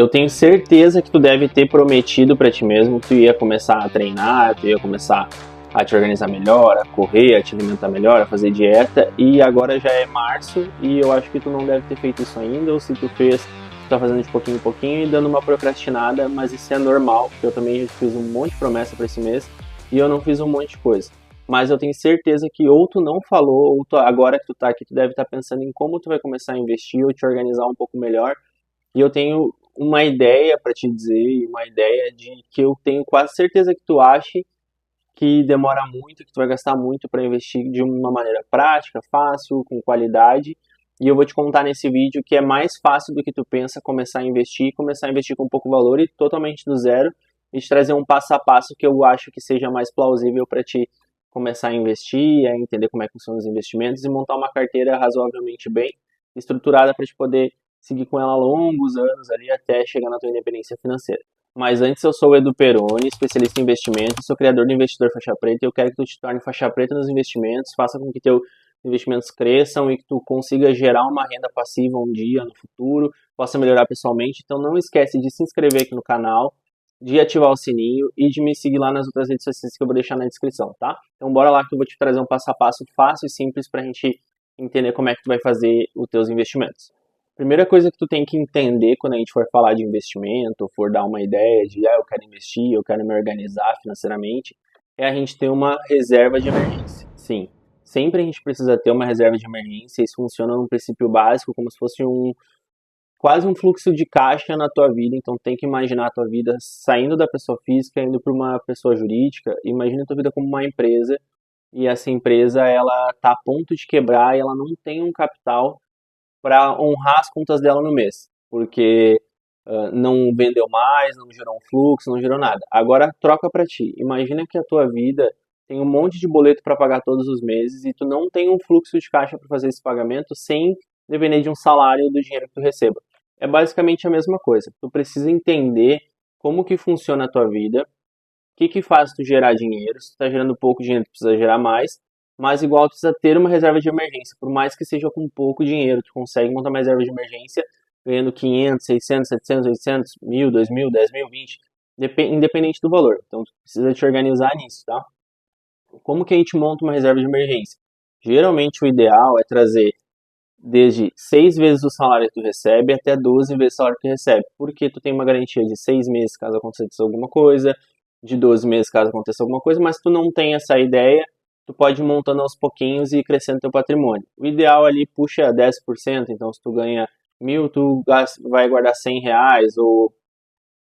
Eu tenho certeza que tu deve ter prometido pra ti mesmo que tu ia começar a treinar, tu ia começar a te organizar melhor, a correr, a te alimentar melhor, a fazer dieta, e agora já é março e eu acho que tu não deve ter feito isso ainda, ou se tu fez, tu tá fazendo de pouquinho em pouquinho e dando uma procrastinada, mas isso é normal, porque eu também fiz um monte de promessa pra esse mês e eu não fiz um monte de coisa. Mas eu tenho certeza que ou tu não falou, ou agora que tu tá aqui, tu deve estar pensando em como tu vai começar a investir ou te organizar um pouco melhor. E eu tenho uma ideia para te dizer, uma ideia de que eu tenho quase certeza que tu ache que demora muito, que tu vai gastar muito para investir de uma maneira prática, fácil, com qualidade. E eu vou te contar nesse vídeo que é mais fácil do que tu pensa começar a investir com pouco valor e totalmente do zero, e te trazer um passo a passo que eu acho que seja mais plausível para ti começar a investir, a entender como é que funcionam os investimentos e montar uma carteira razoavelmente bem estruturada para te poder seguir com ela longos anos ali até chegar na tua independência financeira. Mas antes, eu sou o Edu Peroni, especialista em investimentos, sou criador do Investidor Faixa Preta e eu quero que tu te torne faixa preta nos investimentos, faça com que teus investimentos cresçam e que tu consiga gerar uma renda passiva um dia no futuro, possa melhorar pessoalmente. Então não esquece de se inscrever aqui no canal, de ativar o sininho e de me seguir lá nas outras redes sociais que eu vou deixar na descrição, tá? Então bora lá que eu vou te trazer um passo a passo fácil e simples pra gente entender como é que tu vai fazer os teus investimentos. Primeira coisa que tu tem que entender quando a gente for falar de investimento, ou for dar uma ideia de, eu quero investir, eu quero me organizar financeiramente, é a gente ter uma reserva de emergência. Sim, sempre a gente precisa ter uma reserva de emergência, isso funciona num princípio básico, como se fosse quase um fluxo de caixa na tua vida, então tem que imaginar a tua vida saindo da pessoa física, indo para uma pessoa jurídica, imagina a tua vida como uma empresa, e essa empresa, ela está a ponto de quebrar e ela não tem um capital para honrar as contas dela no mês, porque não vendeu mais, não gerou um fluxo, não gerou nada. Agora troca para ti. Imagina que a tua vida tem um monte de boleto para pagar todos os meses e tu não tem um fluxo de caixa para fazer esse pagamento sem depender de um salário ou do dinheiro que tu receba. É basicamente a mesma coisa. Tu precisa entender como que funciona a tua vida, o que faz tu gerar dinheiro. Se tu tá gerando pouco dinheiro, tu precisa gerar mais. Mas igual tu precisa ter uma reserva de emergência. Por mais que seja com pouco dinheiro, tu consegue montar uma reserva de emergência ganhando 500, 600, 700, 800, 1000, 2000, 10 mil, 20, independente do valor. Então tu precisa te organizar nisso, tá? Como que a gente monta uma reserva de emergência? Geralmente o ideal é trazer desde 6 vezes o salário que tu recebe até 12 vezes o salário que tu recebe. Porque tu tem uma garantia de 6 meses caso aconteça alguma coisa, de 12 meses caso aconteça alguma coisa, mas tu não tem essa ideia, tu pode ir montando aos pouquinhos e ir crescendo teu patrimônio. O ideal ali puxa 10%, então se tu ganha 1.000, tu vai guardar 100 reais ou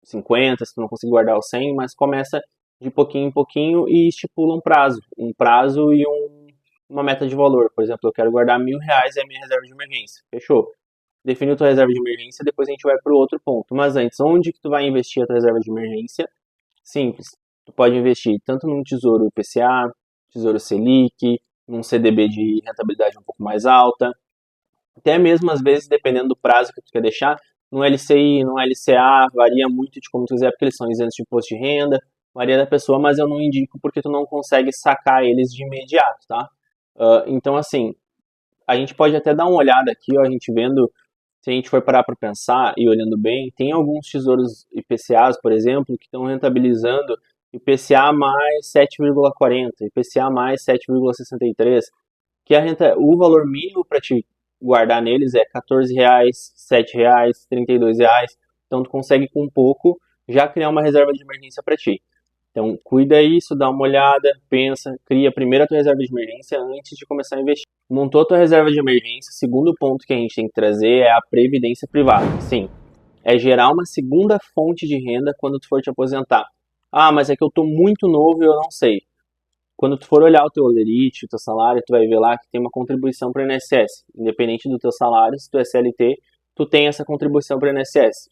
50, se tu não conseguir guardar os 100, mas começa de pouquinho em pouquinho e estipula um prazo e uma meta de valor. Por exemplo, eu quero guardar 1.000 reais é a minha reserva de emergência. Fechou? Define a tua reserva de emergência, depois a gente vai para o outro ponto. Mas antes, onde que tu vai investir a tua reserva de emergência? Simples. Tu pode investir tanto num tesouro IPCA, tesouro Selic, num CDB de rentabilidade um pouco mais alta, até mesmo às vezes, dependendo do prazo que tu quer deixar, no LCI, no LCA, varia muito de como tu quiser, porque eles são isentos de imposto de renda, varia da pessoa, mas eu não indico porque tu não consegue sacar eles de imediato, tá? Então, assim, a gente pode até dar uma olhada aqui, ó, a gente vendo, se a gente for parar para pensar e olhando bem, tem alguns tesouros IPCAs, por exemplo, que estão rentabilizando IPCA mais 7,40, IPCA mais 7,63, que o valor mínimo para te guardar neles é R$ 14, R$ 7, R$ 32. Então tu consegue com pouco já criar uma reserva de emergência para ti. Então cuida isso, dá uma olhada, pensa, cria primeiro a tua reserva de emergência antes de começar a investir. Montou a tua reserva de emergência, segundo ponto que a gente tem que trazer é a previdência privada. Sim, é gerar uma segunda fonte de renda quando tu for te aposentar. Ah, mas é que eu tô muito novo e eu não sei. Quando tu for olhar o teu holerite, o teu salário, tu vai ver lá que tem uma contribuição para o INSS. Independente do teu salário, se tu é CLT, tu tem essa contribuição para o INSS.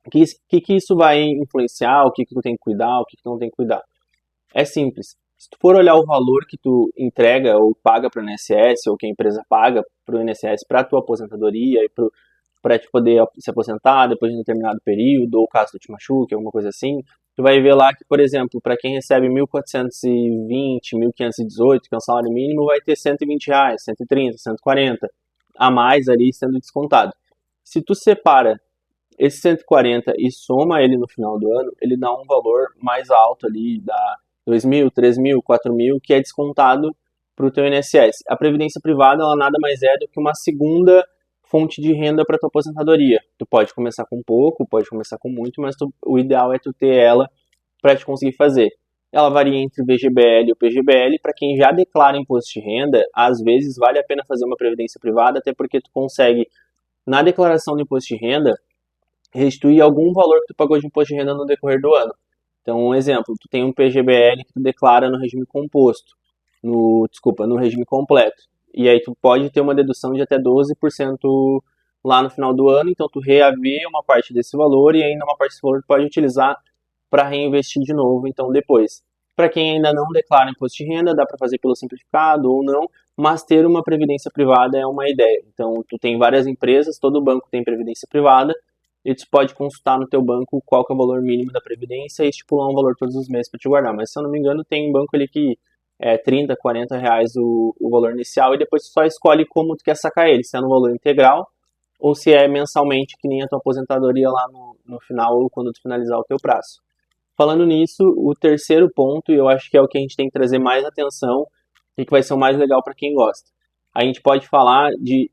O que isso vai influenciar, o que tu tem que cuidar, o que tu não tem que cuidar? É simples. Se tu for olhar o valor que tu entrega ou paga para o INSS, ou que a empresa paga para o INSS para a tua aposentadoria e para te poder se aposentar depois de um determinado período, ou caso tu te machuque, alguma coisa assim, tu vai ver lá que, por exemplo, para quem recebe 1.420, 1.518, que é um salário mínimo, vai ter R$ 120, 130, 140 a mais ali sendo descontado. Se tu separa esse 140 e soma ele no final do ano, ele dá um valor mais alto ali, dá 2.000, 3.000, 4.000, que é descontado para o teu INSS. A previdência privada, ela nada mais é do que uma segunda fonte de renda para tua aposentadoria. Tu pode começar com pouco, pode começar com muito, mas o ideal é tu ter ela para te conseguir fazer. Ela varia entre o VGBL e o PGBL. Para quem já declara imposto de renda, às vezes vale a pena fazer uma previdência privada, até porque tu consegue, na declaração do imposto de renda, restituir algum valor que tu pagou de imposto de renda no decorrer do ano. Então, um exemplo, tu tem um PGBL que tu declara no regime composto, no regime completo. E aí tu pode ter uma dedução de até 12% lá no final do ano, então tu reaver uma parte desse valor e ainda uma parte desse valor tu pode utilizar para reinvestir de novo, então depois. Para quem ainda não declara imposto de renda, dá para fazer pelo simplificado ou não, mas ter uma previdência privada é uma ideia. Então, tu tem várias empresas, todo banco tem previdência privada, e tu pode consultar no teu banco qual que é o valor mínimo da previdência e estipular um valor todos os meses para te guardar. Mas se eu não me engano, tem um banco ali que é 30, 40 reais o valor inicial e depois tu só escolhe como tu quer sacar ele, se é no valor integral ou se é mensalmente, que nem a tua aposentadoria lá no final ou quando tu finalizar o teu prazo. Falando nisso, o terceiro ponto, e eu acho que é o que a gente tem que trazer mais atenção e que vai ser o mais legal para quem gosta. A gente pode falar de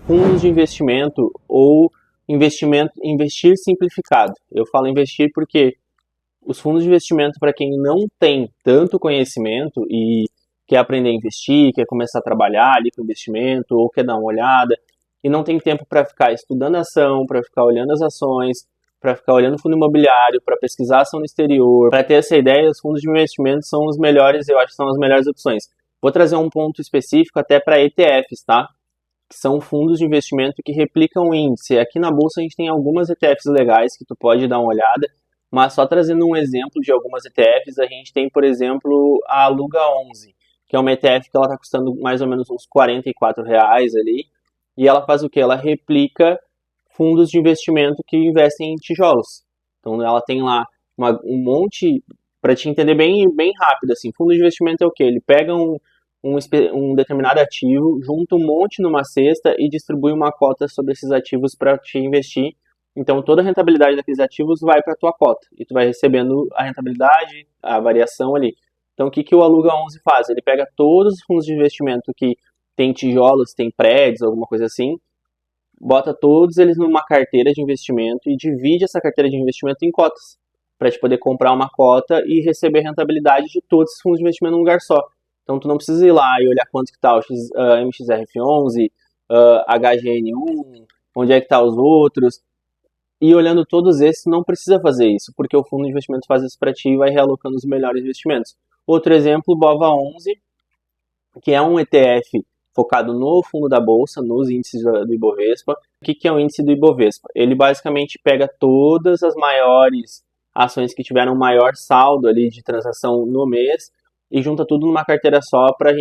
fundos de investimento ou investir simplificado. Eu falo investir porque os fundos de investimento, para quem não tem tanto conhecimento e quer aprender a investir, quer começar a trabalhar ali com investimento ou quer dar uma olhada e não tem tempo para ficar estudando ação, para ficar olhando as ações, para ficar olhando fundo imobiliário, para pesquisar ação no exterior, para ter essa ideia, os fundos de investimento são os melhores, eu acho que são as melhores opções. Vou trazer um ponto específico até para ETFs, tá? Que são fundos de investimento que replicam o índice. Aqui na bolsa a gente tem algumas ETFs legais que tu pode dar uma olhada, mas só trazendo um exemplo de algumas ETFs, a gente tem, por exemplo, a Aluga 11, que é uma ETF que ela está custando mais ou menos uns R$ 44 ali, e ela faz o que? Ela replica fundos de investimento que investem em tijolos. Então ela tem lá um monte, para te entender bem rápido, assim, fundo de investimento é o que? Ele pega um determinado ativo, junta um monte numa cesta e distribui uma cota sobre esses ativos para te investir. Então toda a rentabilidade daqueles ativos vai para a tua cota e tu vai recebendo a rentabilidade, a variação ali. Então o que o Aluga 11 faz? Ele pega todos os fundos de investimento que tem tijolos, tem prédios, alguma coisa assim, bota todos eles numa carteira de investimento e divide essa carteira de investimento em cotas, para te poder comprar uma cota e receber rentabilidade de todos esses fundos de investimento num lugar só. Então tu não precisa ir lá e olhar quanto que está o MXRF11, HGN1, onde é que tá os outros. E olhando todos esses, não precisa fazer isso, porque o fundo de investimento faz isso para ti e vai realocando os melhores investimentos. Outro exemplo, BOVA11, que é um ETF focado no fundo da bolsa, nos índices do Ibovespa. O que é o índice do Ibovespa? Ele basicamente pega todas as maiores ações que tiveram maior saldo ali de transação no mês e junta tudo numa carteira só para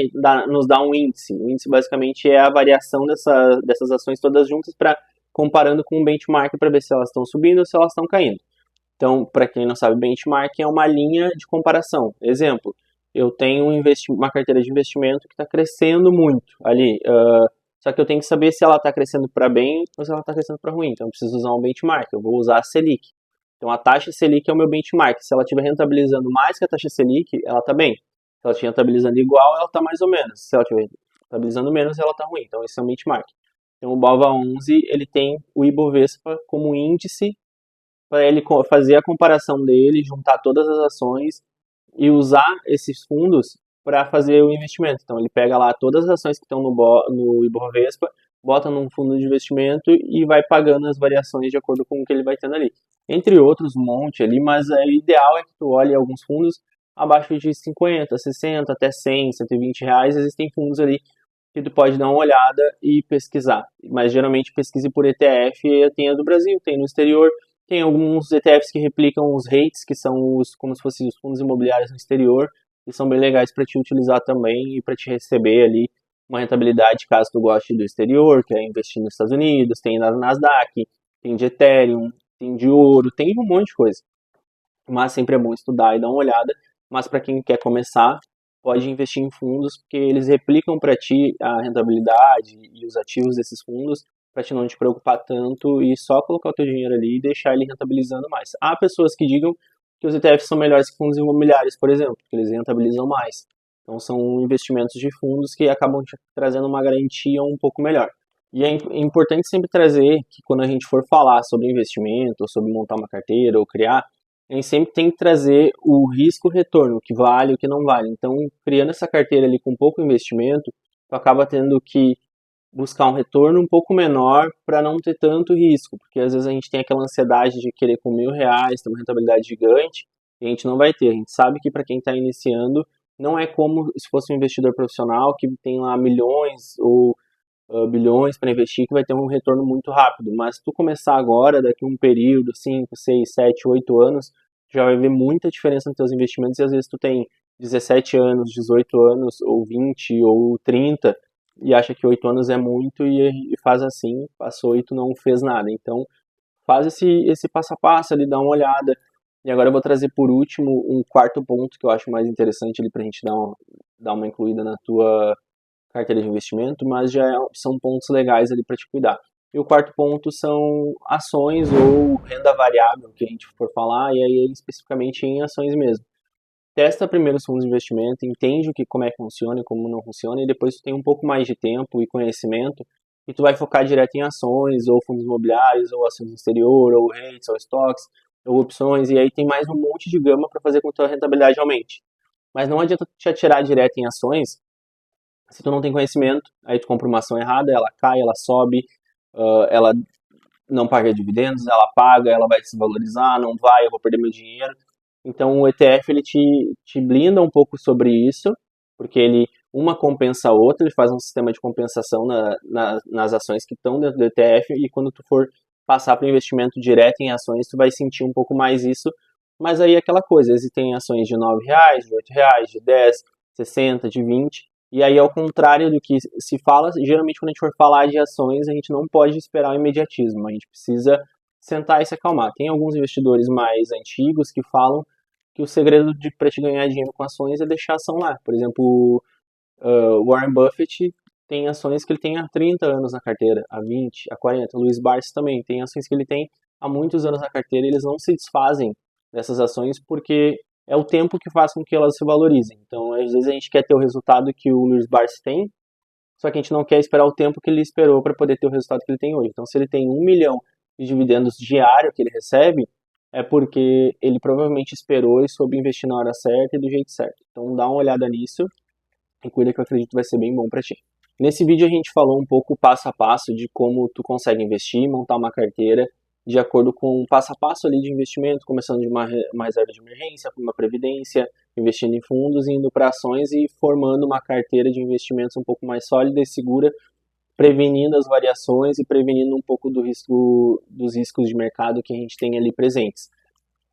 nos dar um índice. O índice basicamente é a variação dessas ações todas juntas para comparando com um benchmark para ver se elas estão subindo ou se elas estão caindo. Então, para quem não sabe, benchmark é uma linha de comparação. Exemplo, eu tenho uma carteira de investimento que está crescendo muito ali, só que eu tenho que saber se ela está crescendo para bem ou se ela está crescendo para ruim. Então, eu preciso usar um benchmark, eu vou usar a Selic. Então, a taxa Selic é o meu benchmark. Se ela estiver rentabilizando mais que a taxa Selic, ela está bem. Se ela estiver rentabilizando igual, ela está mais ou menos. Se ela estiver rentabilizando menos, ela está ruim. Então, esse é o benchmark. Então, o BOVA11, ele tem o Ibovespa como índice para ele fazer a comparação dele, juntar todas as ações e usar esses fundos para fazer o investimento. Então, ele pega lá todas as ações que estão no Ibovespa, bota num fundo de investimento e vai pagando as variações de acordo com o que ele vai tendo ali. Entre outros, um monte ali, mas o ideal é que tu olhe alguns fundos abaixo de 50, 60, até 100, 120 reais. Existem fundos ali que tu pode dar uma olhada e pesquisar. Mas geralmente pesquise por ETF, tem a do Brasil, tem no exterior, tem alguns ETFs que replicam os REITs, que são como se fossem os fundos imobiliários no exterior, e são bem legais para te utilizar também e para te receber ali uma rentabilidade caso tu goste do exterior, quer investir nos Estados Unidos, tem na Nasdaq, tem de Ethereum, tem de ouro, tem um monte de coisa. Mas sempre é bom estudar e dar uma olhada, mas para quem quer começar, pode investir em fundos, porque eles replicam para ti a rentabilidade e os ativos desses fundos para te não te preocupar tanto e só colocar o teu dinheiro ali e deixar ele rentabilizando mais. Há pessoas que digam que os ETFs são melhores que fundos imobiliários, por exemplo, porque eles rentabilizam mais. Então são investimentos de fundos que acabam te trazendo uma garantia um pouco melhor. E é importante sempre trazer que quando a gente for falar sobre investimento, ou sobre montar uma carteira, ou criar, a gente sempre tem que trazer o risco-retorno, o que vale e o que não vale. Então, criando essa carteira ali com pouco investimento, tu acaba tendo que buscar um retorno um pouco menor para não ter tanto risco, porque às vezes a gente tem aquela ansiedade de querer com R$ 1.000 ter uma rentabilidade gigante e a gente não vai ter. A gente sabe que para quem está iniciando não é como se fosse um investidor profissional que tem lá milhões ou bilhões para investir que vai ter um retorno muito rápido, mas se tu começar agora, daqui a um período, 5, 6, 7, 8 anos, tu já vai ver muita diferença nos teus investimentos e às vezes tu tem 17 anos, 18 anos, ou 20, ou 30, e acha que 8 anos é muito e faz assim, passou e tu não fez nada. Então, faz esse passo a passo ali, dá uma olhada. E agora eu vou trazer por último um quarto ponto que eu acho mais interessante ali pra gente dar uma incluída na tua carteira de investimento, mas são pontos legais ali para te cuidar. E o quarto ponto são ações ou renda variável, que a gente for falar, e aí especificamente em ações mesmo. Testa primeiro os fundos de investimento, entende como é que funciona e como não funciona, e depois tu tem um pouco mais de tempo e conhecimento, e tu vai focar direto em ações, ou fundos imobiliários, ou ações no exterior, ou REITs, ou stocks, ou opções, e aí tem mais um monte de gama para fazer com que a tua rentabilidade aumente. Mas não adianta te atirar direto em ações se tu não tem conhecimento, aí tu compra uma ação errada, ela cai, ela sobe, ela não paga dividendos, ela paga, ela vai se valorizar, não vai, eu vou perder meu dinheiro. Então o ETF ele te blinda um pouco sobre isso, porque uma compensa a outra, ele faz um sistema de compensação nas ações que estão dentro do ETF, e quando tu for passar para o investimento direto em ações, tu vai sentir um pouco mais isso, mas aí é aquela coisa, existem ações de R$ 9, de R$ 8, de 10, 60, de 20, e aí ao contrário do que se fala, geralmente quando a gente for falar de ações, a gente não pode esperar o imediatismo, a gente precisa sentar e se acalmar. Tem alguns investidores mais antigos que falam que o segredo para te ganhar dinheiro com ações é deixar a ação lá. Por exemplo, Warren Buffett tem ações que ele tem há 30 anos na carteira, há 20, há 40. Luiz Barsi também tem ações que ele tem há muitos anos na carteira e eles não se desfazem dessas ações porque é o tempo que faz com que elas se valorizem. Então, às vezes a gente quer ter o resultado que o Luiz Barsi tem, só que a gente não quer esperar o tempo que ele esperou para poder ter o resultado que ele tem hoje. Então, se ele tem 1 milhão de dividendos diário que ele recebe, é porque ele provavelmente esperou e soube investir na hora certa e do jeito certo. Então, dá uma olhada nisso e cuida que eu acredito que vai ser bem bom para ti. Nesse vídeo a gente falou um pouco passo a passo de como tu consegue investir, montar uma carteira de acordo com o passo a passo ali de investimento, começando de uma reserva de emergência, uma previdência, investindo em fundos, indo para ações e formando uma carteira de investimentos um pouco mais sólida e segura, prevenindo as variações e prevenindo um pouco dos riscos de mercado que a gente tem ali presentes.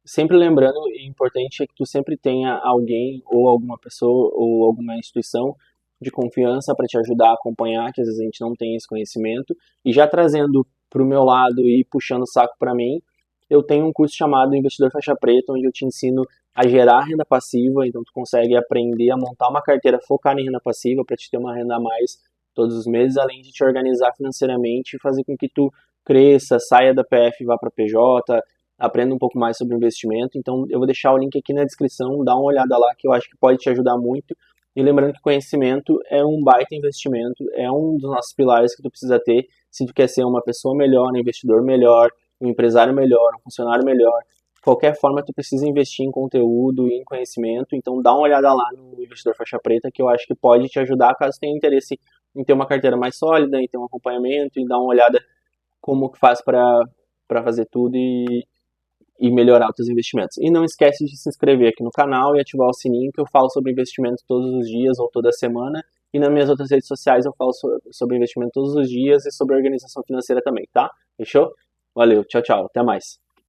Sempre lembrando, e importante é que tu sempre tenha alguém ou alguma pessoa ou alguma instituição de confiança para te ajudar a acompanhar, que às vezes a gente não tem esse conhecimento. E já trazendo para o meu lado e puxando o saco para mim, eu tenho um curso chamado Investidor Faixa Preta, onde eu te ensino a gerar renda passiva, então tu consegue aprender a montar uma carteira focada em renda passiva para te ter uma renda a mais todos os meses, além de te organizar financeiramente e fazer com que tu cresça, saia da PF e vá para PJ, aprenda um pouco mais sobre investimento. Então eu vou deixar o link aqui na descrição, dá uma olhada lá que eu acho que pode te ajudar muito. E lembrando que conhecimento é um baita investimento, é um dos nossos pilares que tu precisa ter se tu quer ser uma pessoa melhor, um investidor melhor, um empresário melhor, um funcionário melhor. De qualquer forma, tu precisa investir em conteúdo e em conhecimento, então dá uma olhada lá no Investidor Faixa Preta, que eu acho que pode te ajudar caso tenha interesse em ter uma carteira mais sólida, em ter um acompanhamento, e dar uma olhada como que faz para fazer tudo e melhorar os seus investimentos. E não esquece de se inscrever aqui no canal e ativar o sininho, que eu falo sobre investimento todos os dias ou toda semana. E nas minhas outras redes sociais eu falo sobre investimento todos os dias e sobre organização financeira também, tá? Fechou? Valeu, tchau, tchau, até mais.